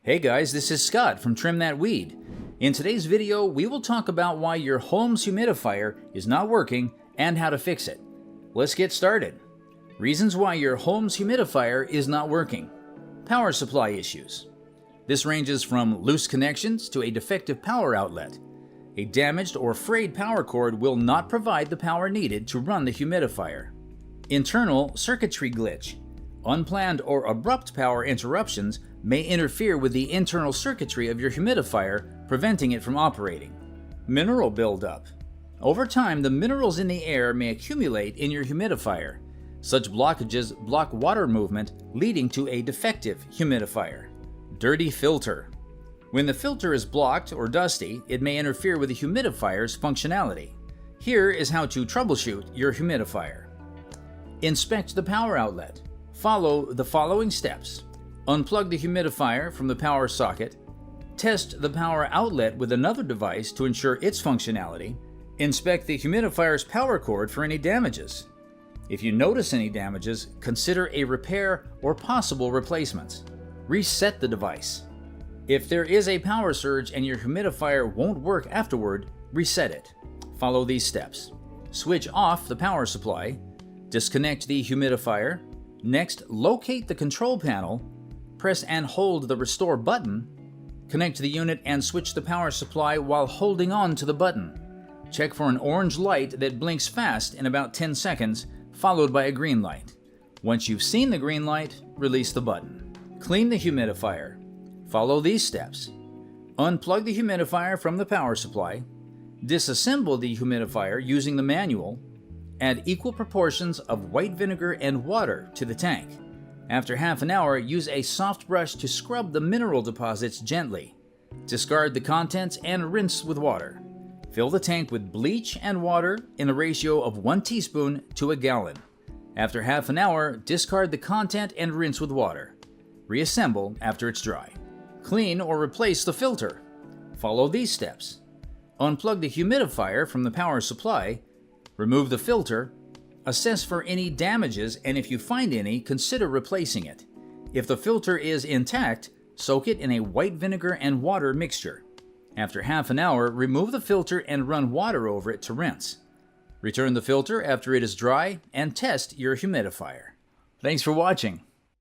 Hey guys, this is Scott from Trim That Weed. In today's video, we will talk about why your Holmes humidifier is not working and how to fix it. Let's get started. Reasons why your Holmes humidifier is not working. Power supply issues. This ranges from loose connections to a defective power outlet. A damaged or frayed power cord will not provide the power needed to run the humidifier. Internal circuitry glitch. Unplanned or abrupt power interruptions may interfere with the internal circuitry of your humidifier, preventing it from operating. Mineral buildup. Over time, the minerals in the air may accumulate in your humidifier. Such blockages block water movement, leading to a defective humidifier. Dirty filter. When the filter is blocked or dusty, it may interfere with the humidifier's functionality. Here is how to troubleshoot your humidifier. Inspect the power outlet. Follow the following steps. Unplug the humidifier from the power socket. Test the power outlet with another device to ensure its functionality. Inspect the humidifier's power cord for any damages. If you notice any damages, consider a repair or possible replacements. Reset the device. If there is a power surge and your humidifier won't work afterward, reset it. Follow these steps. Switch off the power supply. Disconnect the humidifier. Next, locate the control panel. Press and hold the restore button. Connect the unit and switch the power supply while holding on to the button. Check for an orange light that blinks fast in about 10 seconds, followed by a green light. Once you've seen the green light, release the button. Clean the humidifier. Follow these steps. Unplug the humidifier from the power supply. Disassemble the humidifier using the manual. Add equal proportions of white vinegar and water to the tank. After half an hour, use a soft brush to scrub the mineral deposits gently. Discard the contents and rinse with water. Fill the tank with bleach and water in a ratio of 1 teaspoon to a gallon. After half an hour, discard the content and rinse with water. Reassemble after it's dry. Clean or replace the filter. Follow these steps. Unplug the humidifier from the power supply. Remove the filter. Assess for any damages, and if you find any, consider replacing it. If the filter is intact, soak it in a white vinegar and water mixture. After half an hour, remove the filter and run water over it to rinse. Return the filter after it is dry and test your humidifier. Thanks for watching.